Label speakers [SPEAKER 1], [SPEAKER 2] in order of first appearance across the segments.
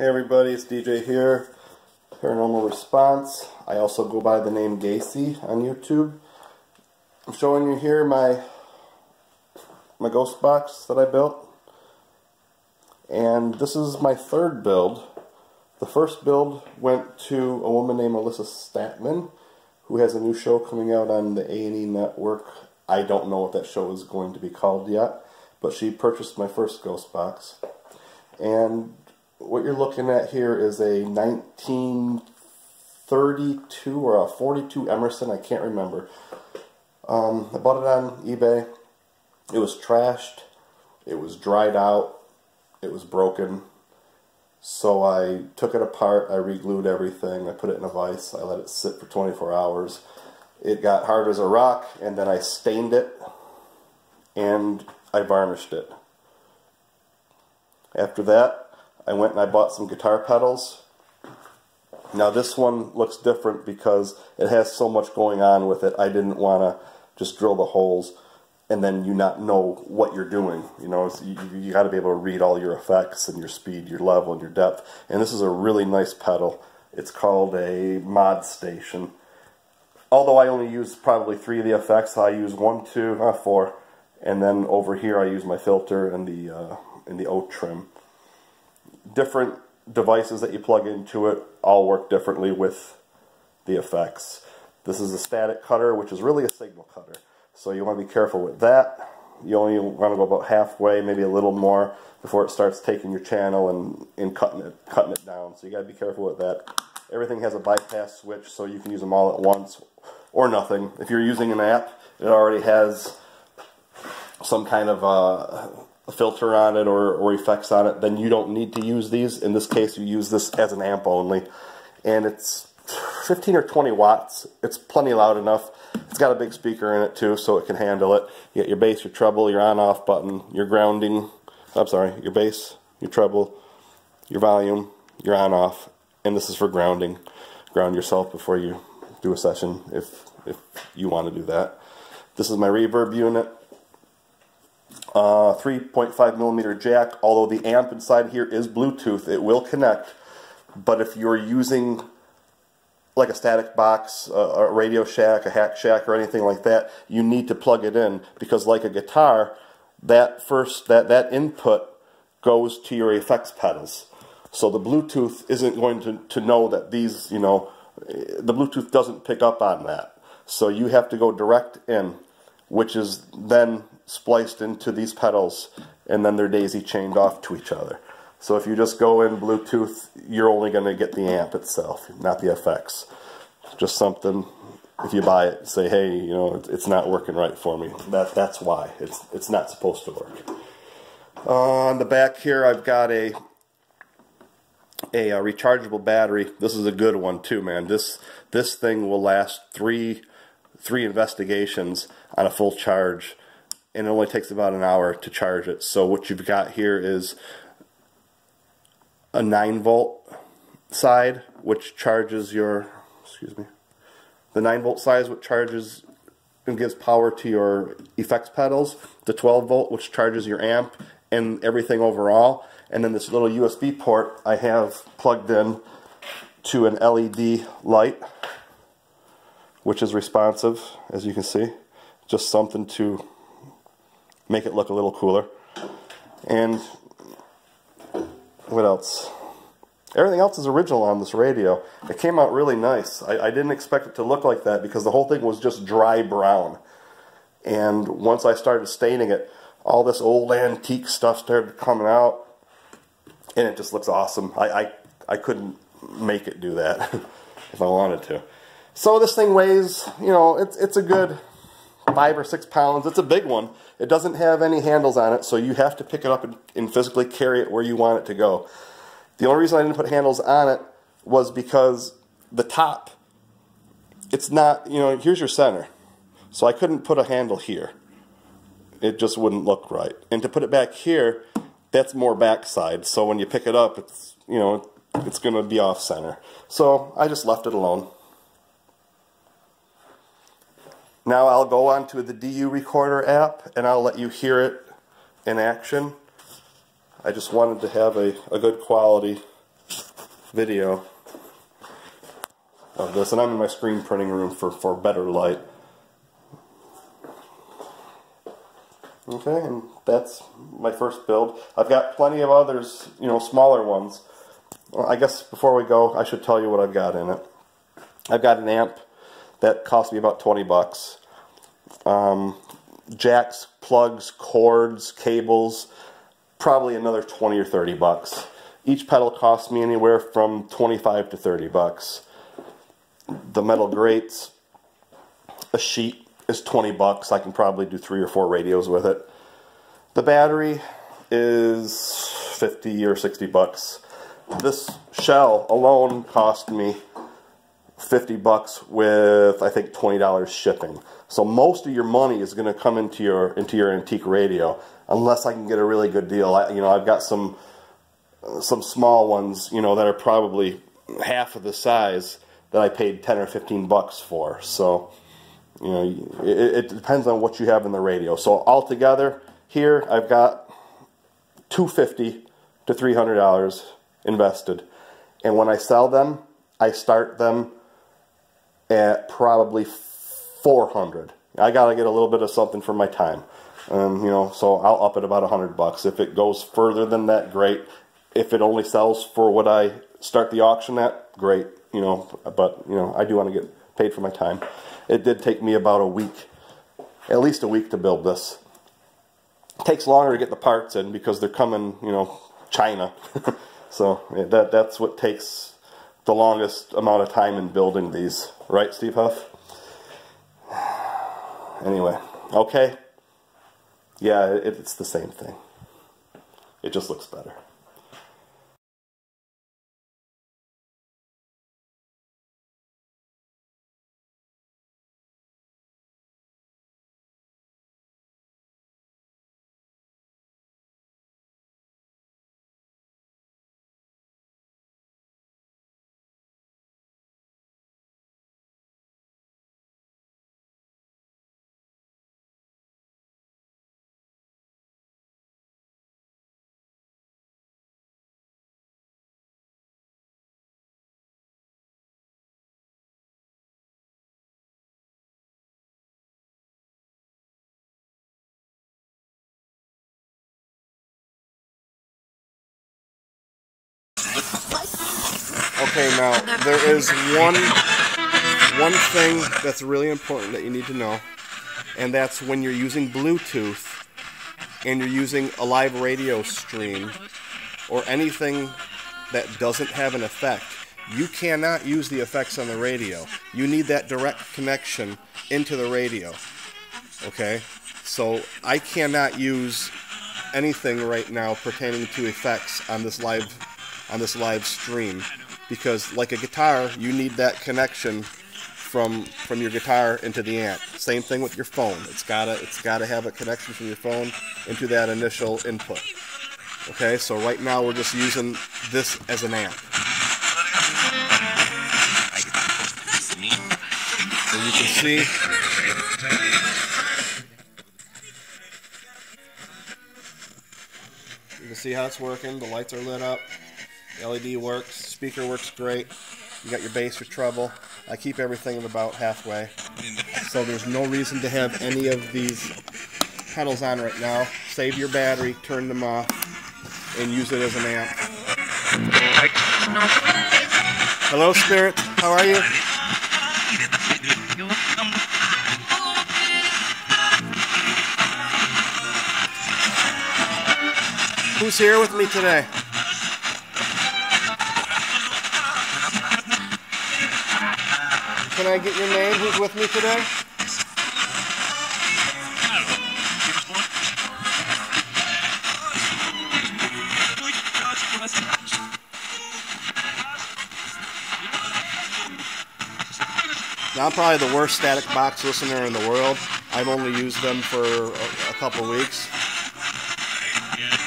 [SPEAKER 1] Hey everybody, it's DJ here, Paranormal Response. I also go by the name Gacy on YouTube. I'm showing you here my ghost box that I built. And this is my third build. The first build went to a woman named Melissa Statman, who has a new show coming out on the A&E network. I don't know what that show is going to be called yet, but she purchased my first ghost box. And what you're looking at here is a 1932 or a 42 Emerson, I can't remember. I bought it on eBay. It was trashed, it was dried out, it was broken. So I took it apart, I re-glued everything, I put it in a vise, I let it sit for 24 hours. It got hard as a rock, and then I stained it, and I varnished it. After that, I went and I bought some guitar pedals. Now this one looks different because it has so much going on with it. I didn't want to just drill the holes and then you not know what you're doing. You know, you got to be able to read all your effects and your speed, your level, and your depth. And this is a really nice pedal. It's called a mod station. Although I only use probably 3 of the effects, I use 4, and then over here I use my filter and the O trim. Different devices that you plug into it all work differently with the effects. This is a static cutter, which is really a signal cutter. So you want to be careful with that. You only want to go about halfway, maybe a little more, before it starts taking your channel and cutting it down. So you got to be careful with that. Everything has a bypass switch, so you can use them all at once or nothing. If you're using an app, it already has some kind of a filter on it or effects on it, then you don't need to use these. In this case, you use this as an amp only, and it's 15 or 20 watts. It's plenty loud enough. It's got a big speaker in it too, so it can handle it. You get your bass, your treble, your on-off button, your grounding, your bass, your treble, your volume, your on-off, and this is for grounding. Ground yourself before you do a session if you want to do that. This is my reverb unit. 3.5mm jack, although the amp inside here is Bluetooth, it will connect, but if you're using like a static box, a Radio Shack, a Hack Shack, or anything like that, you need to plug it in, because like a guitar, that input goes to your effects pedals. So the Bluetooth isn't going to know that these, you know, the Bluetooth doesn't pick up on that. So you have to go direct in, which is then spliced into these pedals, and then they're daisy chained off to each other. So if you just go in Bluetooth, you're only going to get the amp itself, not the effects. Just something, if you buy it, say, hey, you know, it's not working right for me. That's why. It's not supposed to work. On the back here, I've got a rechargeable battery. This is a good one too, man. This thing will last three investigations on a full charge, and it only takes about an hour to charge it. So what you've got here is a 9-volt side, which charges your, the 9-volt side, which charges and gives power to your effects pedals. The 12-volt, which charges your amp and everything overall. And then this little USB port I have plugged in to an LED light, which is responsive, as you can see. Just something to make it look a little cooler. And what else? Everything else is original on this radio. It came out really nice. I didn't expect it to look like that because the whole thing was just dry brown. And once I started staining it, all this old antique stuff started coming out, and it just looks awesome. I couldn't make it do that if I wanted to. So this thing weighs, you know, it's a good 5 or 6 pounds. It's a big one. It doesn't have any handles on it, so you have to pick it up and physically carry it where you want it to go. The only reason I didn't put handles on it was because the top, it's not, you know, here's your center. So I couldn't put a handle here. It just wouldn't look right. And to put it back here, that's more backside. So when you pick it up, it's, you know, it's going to be off center. So I just left it alone. Now I'll go on to the DU Recorder app and I'll let you hear it in action. I just wanted to have a good quality video of this, and I'm in my screen printing room for better light. Okay, and that's my first build. I've got plenty of others, you know, smaller ones. Well, I guess before we go, I should tell you what I've got in it. I've got an amp that cost me about 20 bucks. Jacks, plugs, cords, cables, probably another 20 or 30 bucks. Each pedal cost me anywhere from 25 to 30 bucks. The metal grates, a sheet is 20 bucks. I can probably do 3 or 4 radios with it. The battery is 50 or 60 bucks. This shell alone cost me 50 bucks with, I think, $20 shipping. So most of your money is going to come into your antique radio, unless I can get a really good deal. I've got some small ones, you know, that are probably half of the size that I paid 10 or 15 bucks for. So, you know, it depends on what you have in the radio. So altogether, here I've got $250 to $300 invested, and when I sell them, I start them at probably $400. I gotta get a little bit of something for my time, you know. So I'll up it about $100. If it goes further than that, great. If it only sells for what I start the auction at, great. You know, but you know, I do want to get paid for my time. It did take me about a week, at least a week, to build this. It takes longer to get the parts in because they're coming, you know, China. So that's what takes the longest amount of time in building these, right, Steve Huff? Anyway, okay. Yeah, it's the same thing. It just looks better. Okay, now there is one thing that's really important that you need to know, and that's when you're using Bluetooth and you're using a live radio stream or anything that doesn't have an effect, you cannot use the effects on the radio. You need that direct connection into the radio. Okay? So I cannot use anything right now pertaining to effects on this live stream, because like a guitar, you need that connection from your guitar into the amp. Same thing with your phone. It's gotta have a connection from your phone into that initial input. Okay, so right now we're just using this as an amp. So you can see how it's working. The lights are lit up. The LED works. Speaker works great. You got your bass, your treble. I keep everything at about halfway. So there's no reason to have any of these pedals on right now. Save your battery, turn them off, and use it as an amp. Hello, Spirit. How are you? Who's here with me today? Can I get your name? Who's with me today? Now, I'm probably the worst static box listener in the world. I've only used them for a couple weeks.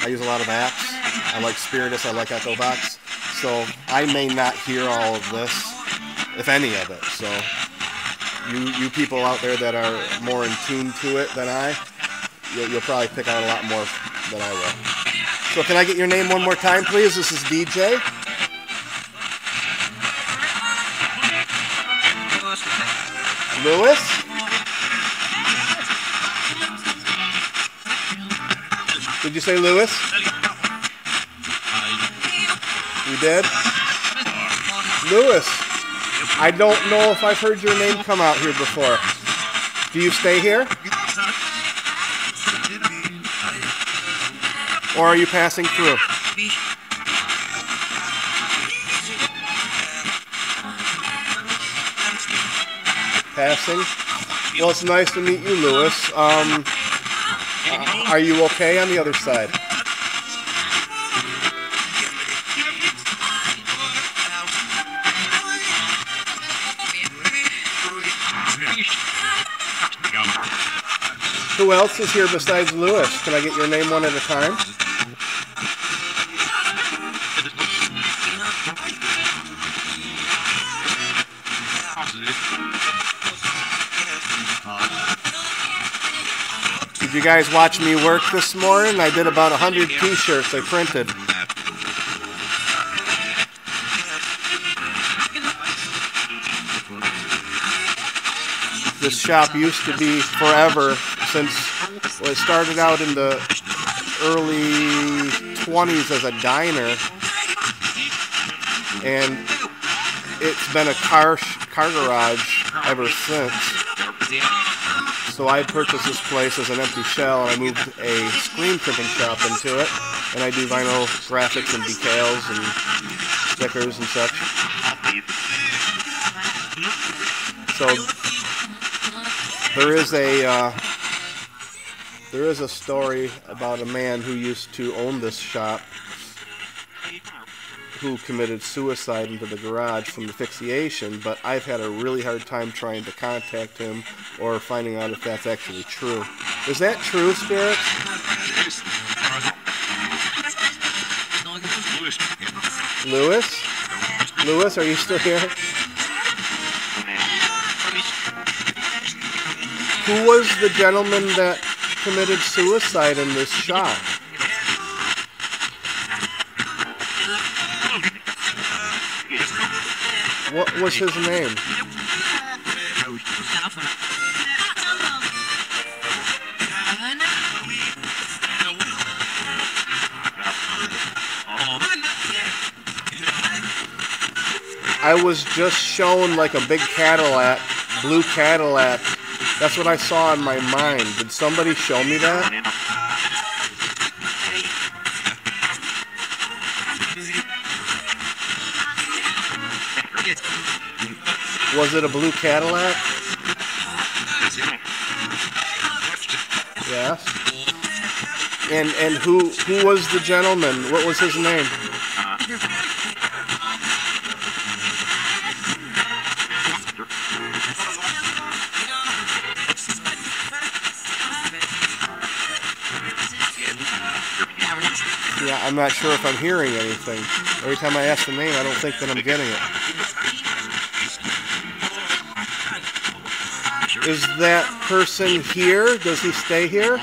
[SPEAKER 1] I use a lot of apps. I like Spiritus, I like EchoBox. So I may not hear all of this, if any of it. So you people out there that are more in tune to it than you'll probably pick out a lot more than I will. So can I get your name one more time, please? This is DJ.
[SPEAKER 2] Lewis? Did you say Lewis? You did? Lewis, I don't know if I've heard your name come out here before. Do you stay here? Or are you passing through? Passing? Well, it's nice to meet you, Lewis. Are you okay on the other side? Who else is here besides Lewis? Can I get your name one at a time? Did you guys watch me work this morning? I did about 100 t-shirts I printed. This shop used to be forever since it started out in the early 20s as a diner, and it's been a car garage ever since. So I purchased this place as an empty shell, and I moved a screen printing shop into it, and I do vinyl graphics and decals and stickers and such. So there is a story about a man who used to own this shop who committed suicide into the garage from asphyxiation, but I've had a really hard time trying to contact him or finding out if that's actually true. Is that true, Spirit? Lewis? Lewis, are you still here? Who was the gentleman that committed suicide in this shop? What was his name? I was just shown like a big Cadillac, blue Cadillac. That's what I saw in my mind. Did somebody show me that? Was it a blue Cadillac? Yes. And who was the gentleman? What was his name? Yeah, I'm not sure if I'm hearing anything. Every time I ask the name, I don't think that I'm getting it. Is that person here? Does he stay here?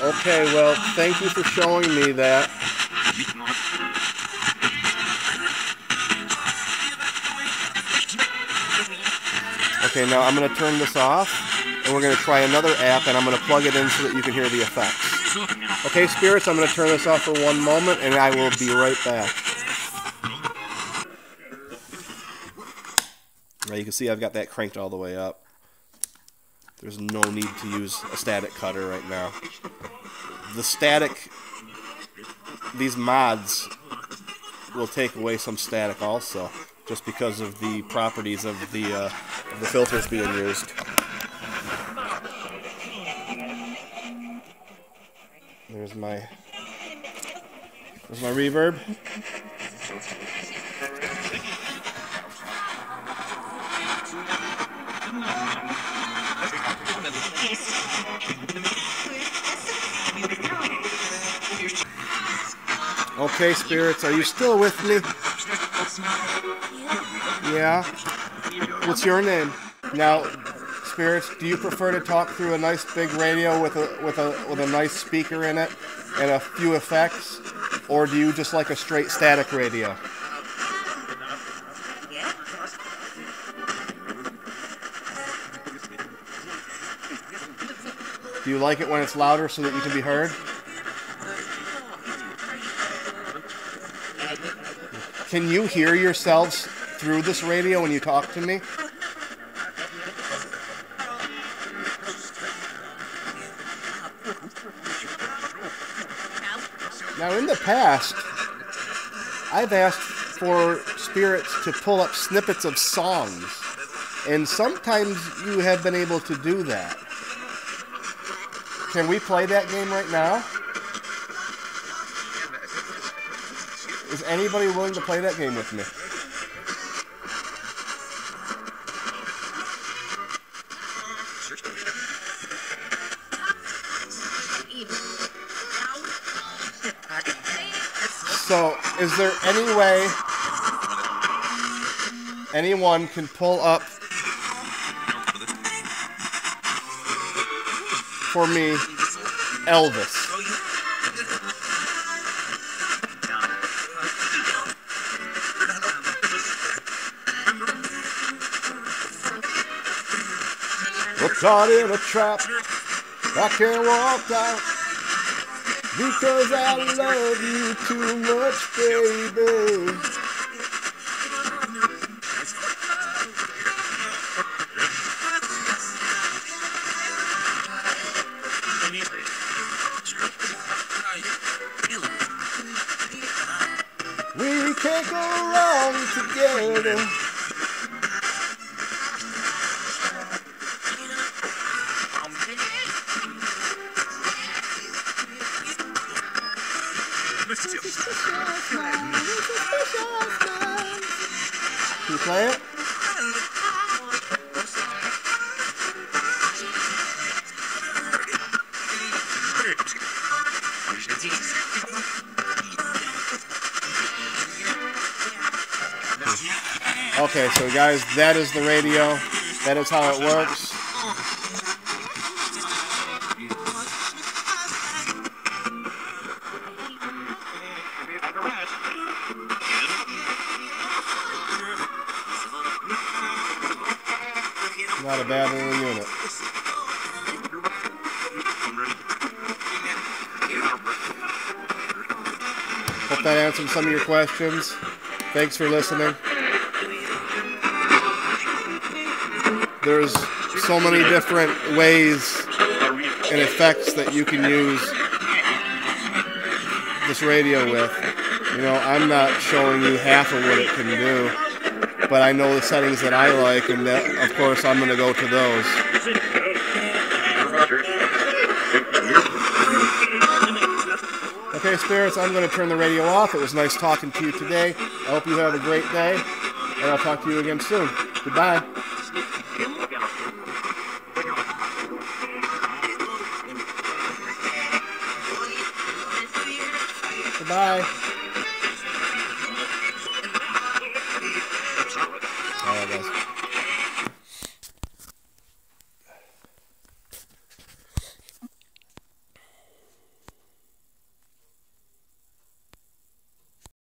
[SPEAKER 2] Okay, well, thank you for showing me that. Okay, now I'm going to turn this off, and we're going to try another app, and I'm going to plug it in so that you can hear the effects. Okay, spirits, I'm going to turn this off for one moment, and I will be right back. Now you can see I've got that cranked all the way up. There's no need to use a static cutter right now. The static, these mods will take away some static also, just because of the properties of the filters being used. There's my reverb. Okay, spirits, are you still with me? Yeah? What's your name? Now, Spirits, do you prefer to talk through a nice big radio with a nice speaker in it and a few effects? Or do you just like a straight static radio? Do you like it when it's louder so that you can be heard? Can you hear yourselves through this radio when you talk to me? Now, in the past, I've asked for Spirits to pull up snippets of songs, and sometimes you have been able to do that. Can we play that game right now? Is anybody willing to play that game with me? So, is there any way anyone can pull up for me Elvis? We're caught in a trap, I can't walk out, because I love you too much, baby. We can't go wrong together. Can you play it? Okay, so guys, that is the radio. That is how it works. Not a bad little unit. Hope that answered some of your questions. Thanks for listening. There's so many different ways and effects that you can use this radio with. You know, I'm not showing you half of what it can do, but I know the settings that I like, and that, of course, I'm going to go to those. Okay, Spirits, I'm going to turn the radio off. It was nice talking to you today. I hope you have a great day, and I'll talk to you again soon. Goodbye. Goodbye.